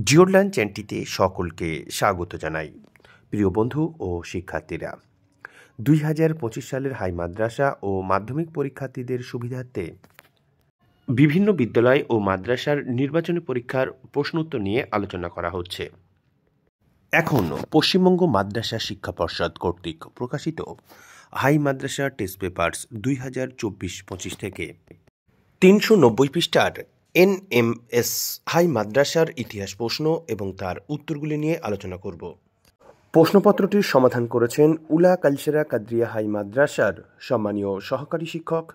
জিওরল্যান্ড চ্যানেলটিতে সকলকে স্বাগত জানাই। প্রিয় বন্ধু ও শিক্ষার্থীরা, 2025 সালের হাই মাদ্রাসা ও মাধ্যমিক পরীক্ষার্থীদের সুবিধার্থে বিভিন্ন বিদ্যালয় ও মাদ্রাসার নির্বাচনী পরীক্ষার প্রশ্ন উত্তর নিয়ে আলোচনা করা হচ্ছে। এখন পশ্চিমবঙ্গ মাদ্রাসা শিক্ষা পর্ষদ কর্তৃক প্রকাশিত হাই মাদ্রাসা টেস্ট পেপার্স 2024-25 থেকে 390 পৃষ্ঠার NMS হাই মাদ্রাসার ইতিহাস প্রশ্ন এবং তার উত্তরগুলি নিয়ে আলোচনা করব। প্রশ্নপত্রটির সমাধান করেছেন উলা কালসেরা কাদরিয়া হাই মাদ্রাসার সম্মানীয় সহকারী শিক্ষক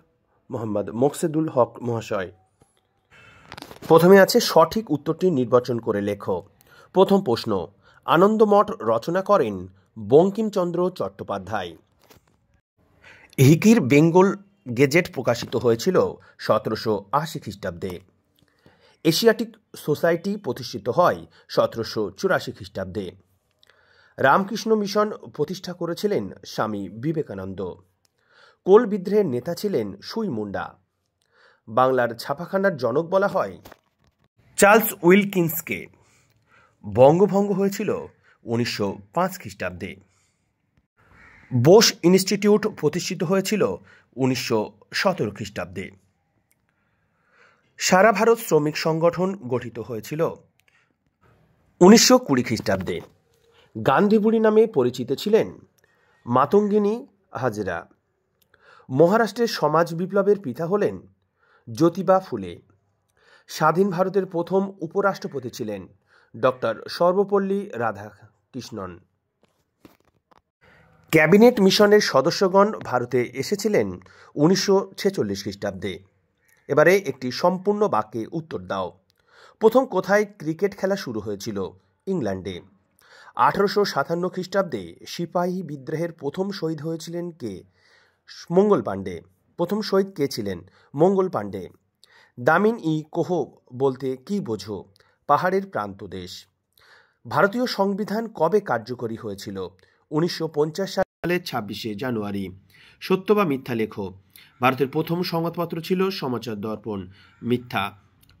মোহাম্মদ মোকসেদুল হক মহাশয়। প্রথমে আছে সঠিক উত্তরটি নির্বাচন করে লেখো। প্রথম প্রশ্ন, আনন্দমঠ রচনা করেন বঙ্কিমচন্দ্র চট্টোপাধ্যায়। হিকির বেঙ্গল গেজেট প্রকাশিত হয়েছিল 1780 খ্রিস্টাব্দে। এশিয়াটিক সোসাইটি প্রতিষ্ঠিত হয় 1784 খ্রিস্টাব্দে। রামকৃষ্ণ মিশন প্রতিষ্ঠা করেছিলেন স্বামী বিবেকানন্দ। কোল বিদ্রোহের নেতা ছিলেন সুই মুন্ডা। বাংলার ছাপাখানার জনক বলা হয় চার্লস উইলকিন্সকে। বঙ্গভঙ্গ হয়েছিল 1905 খ্রিস্টাব্দে। বোস ইনস্টিটিউট প্রতিষ্ঠিত হয়েছিল 1917 খ্রিস্টাব্দে। সারা ভারত শ্রমিক সংগঠন গঠিত হয়েছিল 1920 খ্রিস্টাব্দে। গান্ধীবুড়ি নামে পরিচিত ছিলেন মাতঙ্গিনী হাজরা। মহারাষ্ট্রের সমাজ বিপ্লবের পিতা হলেন জ্যোতিবা ফুলে। স্বাধীন ভারতের প্রথম উপরাষ্ট্রপতি ছিলেন ডক্টর সর্বপল্লী রাধাকৃষ্ণন। ক্যাবিনেট মিশনের সদস্যগণ ভারতে এসেছিলেন 1946 খ্রিস্টাব্দে। এবারে একটি সম্পূর্ণ বাক্যে উত্তর দাও। প্রথম কোথায় ক্রিকেট খেলা শুরু হয়েছিল? ইংল্যান্ডে। 1857 খ্রিস্টাব্দে সিপাহী বিদ্রোহের প্রথম শহীদ হয়েছিলেন কে? মঙ্গল পাণ্ডে। প্রথম শহীদ কে ছিলেন? মঙ্গল পাণ্ডে। দামিন ই কোহ বলতে কি বোঝো? পাহাড়ের প্রান্তদেশ। ভারতীয় সংবিধান কবে কার্যকরী হয়েছিল? 1950 সালের 26শে জানুয়ারি। সত্য বা মিথ্যা লেখো। ভারতের প্রথম সংবাদপত্র ছিল সমাচার দর্পণ। মিথ্যা।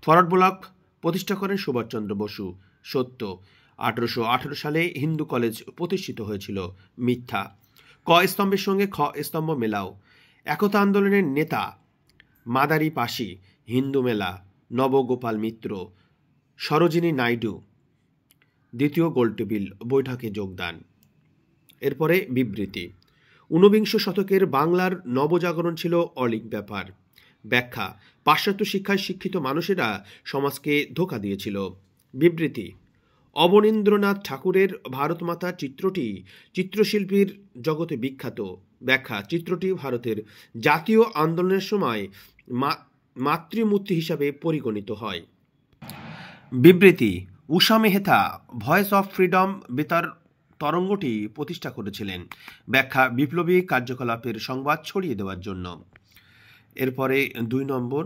ফরওয়ার্ড ব্লক প্রতিষ্ঠা করেন সুভাষচন্দ্র বসু। সত্য। 1818 সালে হিন্দু কলেজ প্রতিষ্ঠিত হয়েছিল। মিথ্যা। ক স্তম্ভের সঙ্গে খ স্তম্ভ মেলাও। একতা আন্দোলনের নেতা মাদারি পাশি। হিন্দু মেলা। নবগোপাল মিত্র। সরোজিনী নাইডু দ্বিতীয় গোলটেবিল বৈঠকে যোগদান। এরপরে বিবৃতি। 19বিংশ শতকের বাংলার নবজাগরণ ছিল অলীক ব্যাপার। ব্যাখ্যা। পাশ্চাত্য শিক্ষায় শিক্ষিত মানুষেরা সমাজকে ধোঁকা দিয়েছিল। বিবৃতি। অবনীন্দ্রনাথ ঠাকুরের ভারতমাতা চিত্রটি চিত্রশিল্পীর জগতে বিখ্যাত। ব্যাখ্যা। চিত্রটি ভারতের জাতীয় আন্দোলনের সময় মাতৃমূর্তি হিসাবে পরিগণিত হয়। বিবৃতি। উষা মেহতা ভয়েস অফ ফ্রিডম বেতার তরঙ্গটি প্রতিষ্ঠা করেছিলেন। ব্যাখ্যা। বিপ্লবী কার্যকলাপের সংবাদ ছড়িয়ে দেওয়ার জন্য। এরপরে 2 নম্বর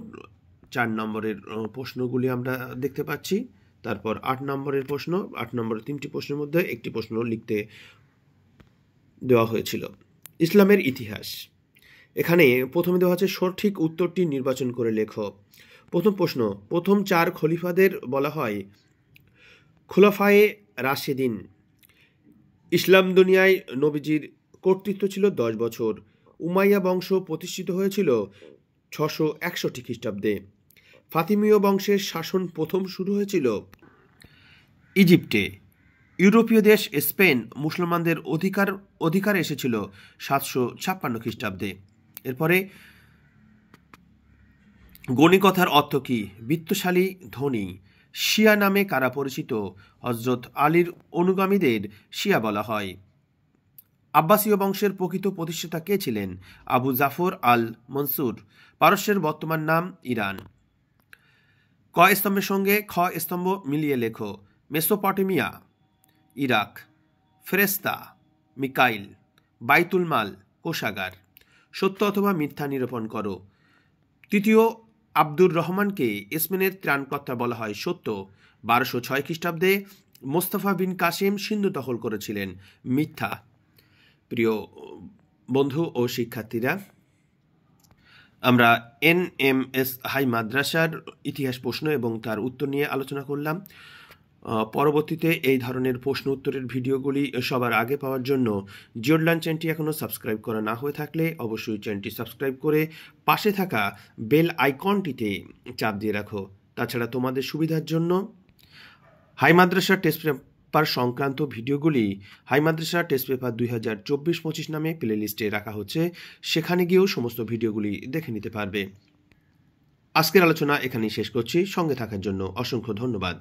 4 নম্বরের প্রশ্নগুলি আমরা দেখতে পাচ্ছি। তারপর 8 নম্বরের প্রশ্ন। 8 নম্বরের 3টি প্রশ্নের মধ্যে একটি প্রশ্ন লিখতে দেওয়া হয়েছিল। ইসলামের ইতিহাস। এখানে প্রথমে দেওয়া আছে সঠিক উত্তরটি নির্বাচন করে লেখো। প্রথম প্রশ্ন, প্রথম 4 খলিফাদের বলা হয় খুলাফায়ে রাশেদিন। ইসলাম দুনিয়ায় নবীজির কর্তৃত্ব ছিল 10 বছর। উমাইয়া বংশ প্রতিষ্ঠিত হয়েছিল 661 খ্রিস্টাব্দে। ফাতিমীয় বংশের শাসন প্রথম শুরু হয়েছিল ইজিপ্টে। ইউরোপীয় দেশ স্পেন মুসলমানদের অধিকার এসেছিল 756 খ্রিস্টাব্দে। এরপরে গণিকথার অর্থ কি? বিত্তশালী, ধনী। শিয়া নামে কারা পরিচিত? হযরত আলীর অনুগামীদের শিয়া বলা হয়। আব্বাসীয় বংশের প্রকৃত প্রতিষ্ঠাতা কে ছিলেন? আবু জাফর আল মনসুর। পারস্যের বর্তমান নাম ইরান। ক স্তম্ভের সঙ্গে খ স্তম্ভ মিলিয়ে লেখো। Mesopotamia, Iraq. ফেরেস্তা, মিকাইল। বাইতুল মাল, কোষাগার। সত্য অথবা মিথ্যা নিরূপণ করো। তৃতীয় আব্দুর রহমানকে স্পেনের ত্রাণকর্তা বলা হয়। সত্য। 1206 খ্রিস্টাব্দে মোস্তফা বিন কাসিম সিন্ধু দখল করেছিলেন। মিথ্যা। প্রিয় বন্ধু ও শিক্ষার্থীরা, আমরা NMS হাই মাদ্রাসার ইতিহাস প্রশ্ন এবং তার উত্তর নিয়ে আলোচনা করলাম। পরবর্তীতে এই ধরনের প্রশ্ন উত্তরের ভিডিওগুলি সবার আগে পাওয়ার জন্য জিওডলাইন চ্যানেলটি এখনও সাবস্ক্রাইব করা না হয়ে থাকলে অবশ্যই চ্যানেলটি সাবস্ক্রাইব করে পাশে থাকা বেল আইকনটিতে চাপ দিয়ে রাখো। তাছাড়া তোমাদের সুবিধার জন্য হাই মাদ্রাসা টেস্ট পেপার সংক্রান্ত ভিডিওগুলি হাই মাদ্রাসা টেস্ট পেপার 2024-25 নামে প্লে লিস্টে রাখা হচ্ছে, সেখানে গিয়েও সমস্ত ভিডিওগুলি দেখে নিতে পারবে। আজকের আলোচনা এখানেই শেষ করছি। সঙ্গে থাকার জন্য অসংখ্য ধন্যবাদ।